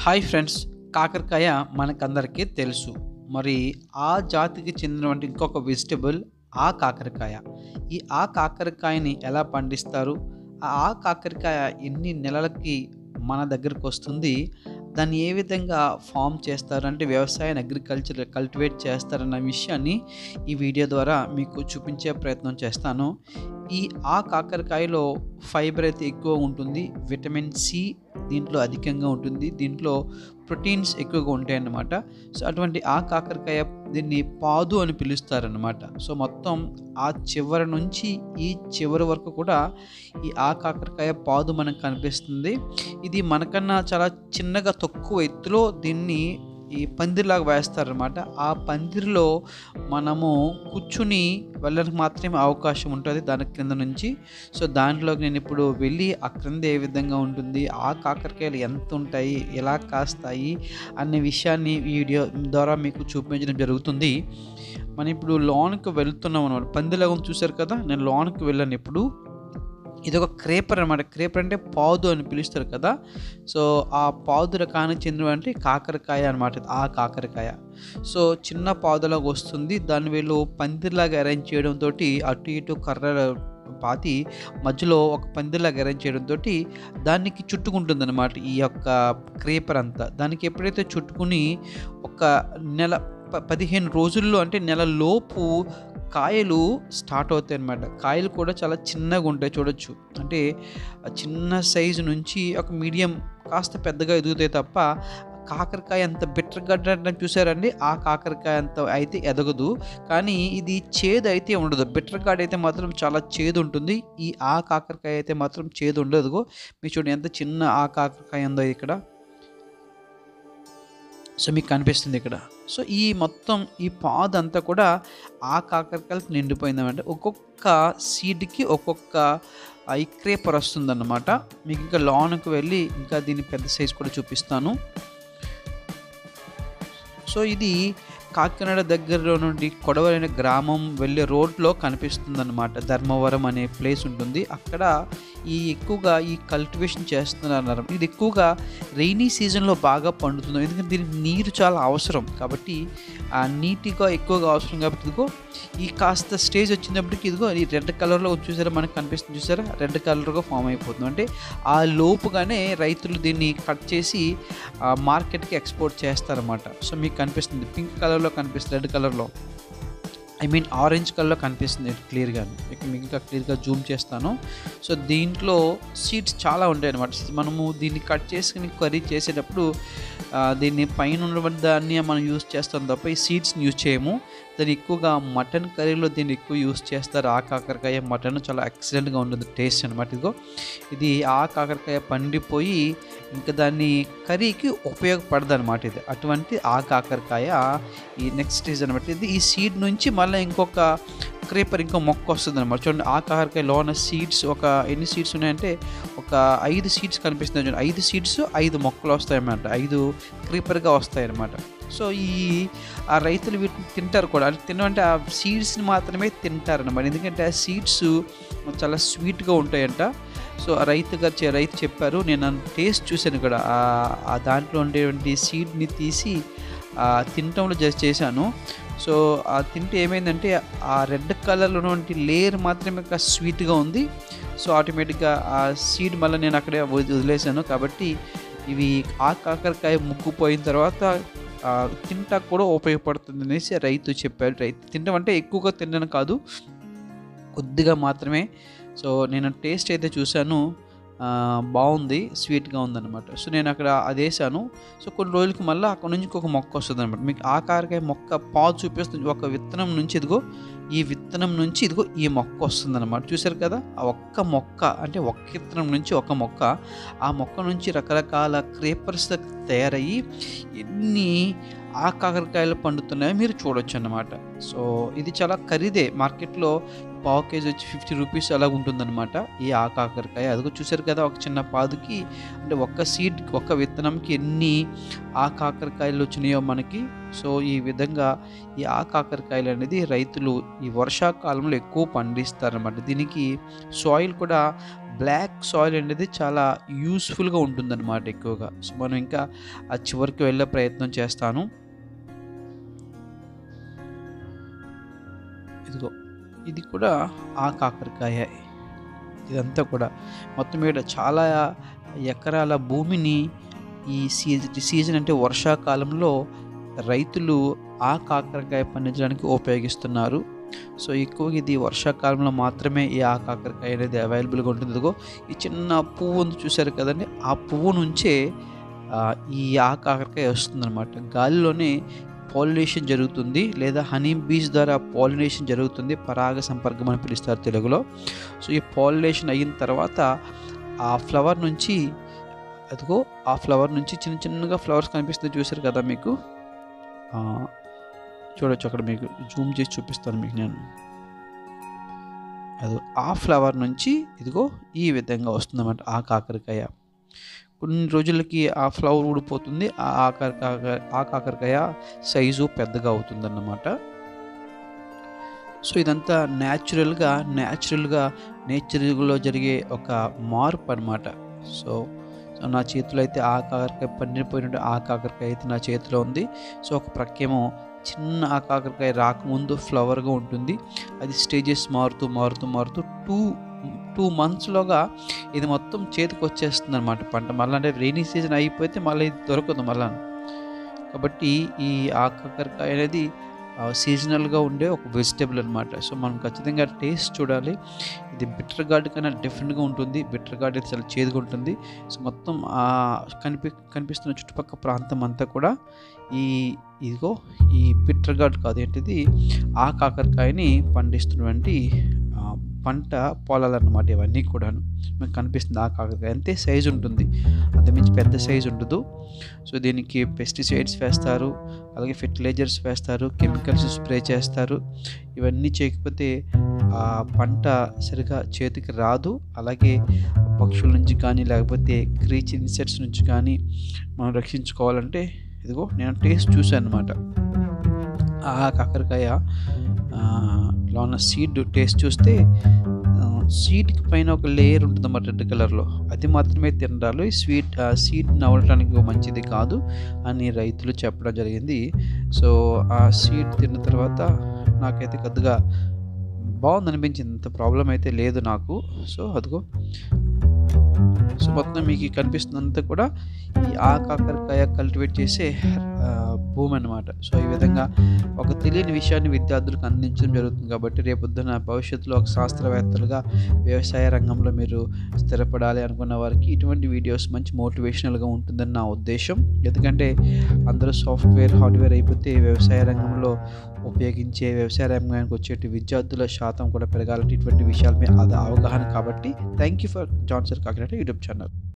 Hi friends, కాకరకాయ మనకందరికీ తెలుసు. మరి ఆ జాతికి చెందినటువంటి ఇంకొక వెజిటబుల్ కాకరకాయ. కాకరకాయని ఎలా పండిస్తారు? కాకరకాయ ఎన్ని నెలలకి మన దగ్గరకొస్తుంది? దాన్ని ఏ విధంగా ఫార్మ్ చేస్తారు? అంటే వ్యవసాయాన్ని అగ్రికల్చర్ కల్టివేట్ చేస్తారన్న విషయాన్ని ఈ వీడియో ద్వారా మీకు చూపించే ప్రయత్నం చేస్తాను. కాకరకాయలో ఫైబర్ అయితే ఎక్కువ ఉంటుంది. విటమిన్ సి దీంట్లో అధికంగా ఉంటుంది. దీంట్లో ప్రోటీన్స్ ఎక్కువగా ఉంటాయన్నమాట. సో అటువంటి కాకరకాయ దీన్ని పాదు అని పిలుస్తారనమాట. సో మొత్తం ఆ చివరి నుంచి ఈ చివరి వరకు కూడా కాకరకాయ పాదు మనకు కనిపిస్తుంది. ఇది మనకన్నా చాలా చిన్నగా తక్కువ ఎత్తులో దీన్ని ఈ పందిరిలాగా వేస్తారనమాట. ఆ పందిరిలో మనము కూర్చుని వెళ్ళడానికి మాత్రమే అవకాశం ఉంటుంది దాని క్రింద నుంచి. సో దాంట్లోకి నేను ఇప్పుడు వెళ్ళి ఆ క్రింద ఏ విధంగా ఉంటుంది, కాకరకాయలు ఎంత ఉంటాయి, ఎలా కాస్తాయి అనే విషయాన్ని వీడియో ద్వారా మీకు చూపించడం జరుగుతుంది. మనం ఇప్పుడు లోనికి వెళ్తున్నాం అనమాట. పందిలాగా చూశారు కదా, నేను లోనికి వెళ్ళాను ఇప్పుడు. ఇది ఒక క్రేపర్ అనమాట. క్రేపర్ అంటే పాదు అని పిలుస్తారు కదా. సో ఆ పాదు రకానికి చెందినటువంటి కాకరకాయ అనమాట కాకరకాయ. సో చిన్న పాదులాగా వస్తుంది. దాన్ని వీళ్ళు పందిరిలాగా అరేంజ్ చేయడంతో అటు ఇటు కర్ర పాతి మధ్యలో ఒక పందిరిలాగా అరేంజ్ చేయడంతో దానికి చుట్టుకుంటుంది అనమాట ఈ యొక్క క్రేపర్ అంతా. దానికి ఎప్పుడైతే చుట్టుకుని ఒక 15 రోజుల్లో అంటే నెల లోపు కాయలు స్టార్ట్ అవుతాయి అన్నమాట. కాయలు కూడా చాలా చిన్నగా ఉంటాయి, చూడొచ్చు. అంటే చిన్న సైజు నుంచి ఒక మీడియం కాస్త పెద్దగా ఎదుగుతాయి తప్ప కాకరకాయ అంత బిట్టరగడ్డ చూసారండి, కాకరకాయ అంత అయితే ఎదగదు. కానీ ఇది చేదు అయితే ఉండదు. బిట్టరగాడ అయితే మాత్రం చాలా చేదు ఉంటుంది. కాకరకాయ అయితే మాత్రం చేదు ఉండదు. మీరు చూడండి ఎంత చిన్న కాకరకాయ ఉందో ఇక్కడ. సో మీకు కనిపిస్తుంది ఇక్కడ. సో మొత్తం పాదు అంతా కూడా కాకరకాయలకు నిండిపోయిందన్నమాట. ఒక్కొక్క సీడ్కి ఒక్కొక్క ఈ క్రేపర్ వస్తుందన్నమాట. మీకు ఇంకా లోనికి వెళ్ళి ఇంకా దీని పెద్ద సైజు కూడా చూపిస్తాను. సో ఇది కాకినాడ దగ్గరలో నుండి కొడవలైన గ్రామం వెళ్ళే రోడ్లో కనిపిస్తుందన్నమాట. ధర్మవరం అనే ప్లేస్ ఉంటుంది. అక్కడ ఎక్కువగా కల్టివేషన్ చేస్తున్నారు. ఇది ఎక్కువగా రైనీ సీజన్లో బాగా పండుతుంది. ఎందుకంటే దీనికి నీరు చాలా అవసరం కాబట్టి నీటిగా ఎక్కువగా అవసరం కాబట్టి ఇదిగో కాస్త స్టేజ్ వచ్చినప్పటికి ఇదిగో ఈ రెడ్ కలర్లో చూసారా, మనకు కనిపిస్తుంది చూసారా, రెడ్ కలర్గా ఫామ్ అయిపోతుంది. అంటే ఆ లోపుగానే రైతులు దీన్ని కట్ చేసి మార్కెట్కి ఎక్స్పోర్ట్ చేస్తారన్నమాట. సో మీకు కనిపిస్తుంది పింక్ కలర్లో కనిపిస్తుంది, రెడ్ కలర్లో, ఆరెంజ్ కలర్లో కనిపిస్తుంది క్లియర్గా. మీకు ఇంకా క్లియర్గా జూమ్ చేస్తాను. సో దీంట్లో సీడ్స్ చాలా ఉంటాయి అన్నమాట. మనము దీన్ని కట్ చేసుకుని కర్రీ చేసేటప్పుడు దీన్ని పైన ఉన్నటువంటి దాన్ని మనం యూస్ చేస్తాం తప్ప ఈ సీడ్స్ని యూజ్ చేయము. దాన్ని ఎక్కువగా మటన్ కర్రీలో దీన్ని ఎక్కువ యూస్ చేస్తారు. కాకరకాయ మటన్ చాలా ఎక్సలెంట్గా ఉంటుంది టేస్ట్ అనమాట. ఇది కాకరకాయ పండిపోయి ఇంకా దాన్ని కర్రీకి ఉపయోగపడదు అనమాట. ఇది అటువంటి కాకరకాయ నెక్స్ట్ స్టేజ్ అనమాట. ఇది ఈ సీడ్ నుంచి మళ్ళీ ఇంకొక క్రేపర్ ఇంకో మొక్క వస్తుంది అనమాట. చూడండి కాకరకాయ లోన సీడ్స్ ఎన్ని సీడ్స్ ఉన్నాయంటే ఒక 5 సీడ్స్ కనిపిస్తున్నాయి. చూడండి 5 సీడ్స్ 5 మొక్కలు వస్తాయన్నమాట. 5 క్రీపర్గా వస్తాయి అన్నమాట. సో రైతులు వీటిని తింటారు కూడా. అంటే తినమంటే ఆ సీడ్స్ని మాత్రమే తింటారన్నమాట. ఎందుకంటే ఆ సీడ్స్ చాలా స్వీట్గా ఉంటాయంట. సో రైతు చెప్పారు. నేను టేస్ట్ చూశాను కూడా. దాంట్లో ఉండేటువంటి సీడ్ని తీసి తినటంలో చేశాను. సో తింటే ఏమైందంటే ఆ రెడ్ కలర్లో ఉన్నటువంటి లేయర్ మాత్రమే స్వీట్గా ఉంది. సో ఆటోమేటిక్గా ఆ సీడ్ మళ్ళీ నేను అక్కడే వదిలేశాను. కాబట్టి ఇవి కాకరకాయ ముగ్గుపోయిన తర్వాత తింటా కూడా ఉపయోగపడుతుంది అనేసి రైతు చెప్పారు. రైతు తినడం అంటే ఎక్కువగా తినడం కాదు, కొద్దిగా మాత్రమే. సో నేను టేస్ట్ అయితే చూశాను, బాగుంది, స్వీట్గా ఉందన్నమాట. సో నేను అక్కడ అది వేసాను. సో కొన్ని రోజులకి మళ్ళీ అక్కడ నుంచి ఇంకొక మొక్క వస్తుంది అనమాట. మీకు కాకరకాయ మొక్క పాదు చూపిస్తుంది. ఒక విత్తనం నుంచి విత్తనం నుంచి ఈ మొక్క వస్తుంది అనమాట. చూసారు కదా, ఆ ఒక్క మొక్క అంటే ఒక్క విత్తనం నుంచి ఒక మొక్క, ఆ మొక్క నుంచి రకరకాల క్రేపర్స్ తయారయ్యి ఎన్ని కాకరకాయలు పండుతున్నాయో మీరు చూడొచ్చు అన్నమాట. సో ఇది చాలా ఖరీదే. మార్కెట్లో పావు కేజీ వచ్చి 50 రూపీస్ అలాగ ఉంటుందన్నమాట ఈ కాకరకాయ. అదిగో చూసారు కదా, ఒక చిన్న పాదుకి అంటే ఒక్క విత్తనంకి ఎన్ని కాకరకాయలు వచ్చినాయో మనకి. సో ఈ విధంగా ఈ కాకరకాయలు అనేది రైతులు ఈ వర్షాకాలంలో ఎక్కువ పండిస్తారన్నమాట. దీనికి సాయిల్ కూడా బ్లాక్ సాయిల్ అనేది చాలా యూస్ఫుల్గా ఉంటుందన్నమాట ఎక్కువగా. సో మనం ఇంకా ఆ చివరికి వెళ్ళే ప్రయత్నం చేస్తాను. ఇదిగో ఇది కూడా కాకరకాయ. ఇదంతా కూడా మొత్తం మీద చాలా ఎకరాల భూమిని ఈ సీజన్ అంటే వర్షాకాలంలో రైతులు కాకరకాయ పండించడానికి ఉపయోగిస్తున్నారు. సో ఎక్కువగా ఇది వర్షాకాలంలో మాత్రమే ఈ కాకరకాయ అనేది అవైలబుల్గా ఉంటుంది. ఇదిగో ఈ చిన్న పువ్వు ఉంది చూసారు కదండి, ఆ పువ్వు నుంచే ఈ కాకరకాయ వస్తుందన్నమాట. గాలిలోనే పాలినేషన్ జరుగుతుంది, లేదా హనీ బీస్ ద్వారా పాలినేషన్ జరుగుతుంది. పరాగ సంపర్కం అని పిలుస్తారు తెలుగులో. సో ఈ పాలినేషన్ అయిన తర్వాత ఆ ఫ్లవర్ నుంచి అదిగో ఆ ఫ్లవర్ నుంచి చిన్న చిన్నగా ఫ్లవర్స్ కనిపిస్తుంది చూసారు కదా మీకు. చూడొచ్చు అక్కడ, మీకు జూమ్ చేసి చూపిస్తాను మీకు నేను. అది ఆ ఫ్లవర్ నుంచి ఇదిగో ఈ విధంగా వస్తుందన్నమాట ఆ కాకరకాయ. కొన్ని రోజులకి ఆ ఫ్లవర్ ఊడిపోతుంది, ఆ కాకరకాయ సైజు పెద్దగా అవుతుందన్నమాట. సో ఇదంతా నేచురల్గా జరిగే ఒక మార్పు అనమాట. సో నా చేతిలో అయితే కాకరకాయ పండిపోయినట్టు కాకరకాయ అయితే నా చేతిలో ఉంది. సో ఒక ప్రక్కేమో చిన్న కాకరకాయ రాకముందు ఫ్లవర్గా ఉంటుంది. అది స్టేజెస్ మారుతూ 2 మంత్స్లోగా ఇది మొత్తం చేతికి వచ్చేస్తుంది అనమాట పంట. మళ్ళీ అంటే రెయినీ సీజన్ అయిపోతే మళ్ళీ ఇది దొరకదు మళ్ళా. కాబట్టి ఈ కాకరకాయ అనేది సీజనల్గా ఉండే ఒక వెజిటేబుల్ అనమాట. సో మనం ఖచ్చితంగా టేస్ట్ చూడాలి. ఇది బిట్టర్ గార్డ్ కన్నా డిఫరెంట్గా ఉంటుంది. బిట్టర్ గార్డ్ అయితే చాలా చేదుగా ఉంటుంది. సో మొత్తం కనిపిస్తున్న చుట్టుపక్కల ప్రాంతం అంతా కూడా ఇదిగో ఈ బిట్టర్ గార్డ్ కాదు ఏంటిది కాకరకాయని పండిస్తున్నటువంటి పంట పొలాలన్నమాట ఇవన్నీ కూడాను. మీకు కనిపిస్తుంది కాకరకాయ అంతే సైజు ఉంటుంది, అంతమించి పెద్ద సైజు ఉండదు. సో దీనికి పెస్టిసైడ్స్ వేస్తారు, అలాగే ఫెర్టిలైజర్స్ వేస్తారు, కెమికల్స్ స్ప్రే చేస్తారు. ఇవన్నీ చేయకపోతే పంట సరిగా చేతికి రాదు. అలాగే పక్షుల నుంచి కానీ లేకపోతే క్రీచ్ ఇన్సెక్ట్స్ నుంచి కానీ మనం రక్షించుకోవాలంటే ఇదిగో నేను టేస్ట్ చూశాను అనమాట. కాకరకాయ లో ఉన్న సీడ్ టేస్ట్ చూస్తే సీడ్కి పైన ఒక లేయర్ ఉంటుంది అన్నమాట రెడ్ కలర్లో. అది మాత్రమే తినడాలు. ఈ సీడ్ నవ్వడానికి మంచిది కాదు అని రైతులు చెప్పడం జరిగింది. సో ఆ సీడ్ తిన్న తర్వాత నాకైతే కొద్దిగా బాగుంది అనిపించింది, అంత ప్రాబ్లం అయితే లేదు నాకు. సో అదిగో సో మొత్తం మీకు కనిపిస్తున్నంత కూడా ఈ కాకరకాయ కల్టివేట్ చేసే భూమి అన్నమాట. సో ఈ విధంగా ఒక తెలియని విషయాన్ని విద్యార్థులకు అందించడం జరుగుతుంది. కాబట్టి రేపొద్దున భవిష్యత్తులో ఒక శాస్త్రవేత్తలుగా వ్యవసాయ రంగంలో మీరు స్థిరపడాలి అనుకున్న వారికి ఇటువంటి వీడియోస్ మంచి మోటివేషనల్గా ఉంటుందని నా ఉద్దేశం. ఎందుకంటే అందరూ సాఫ్ట్వేర్ హార్డ్వేర్ అయిపోతే వ్యవసాయ రంగంలో ఉపయోగించే వ్యవసాయ రంగానికి వచ్చే విద్యార్థుల శాతం కూడా పెరగాలంటే ఇటువంటి విషయాల మీద అవగాహన. కాబట్టి thank you for John sir Kakinada YouTube channel.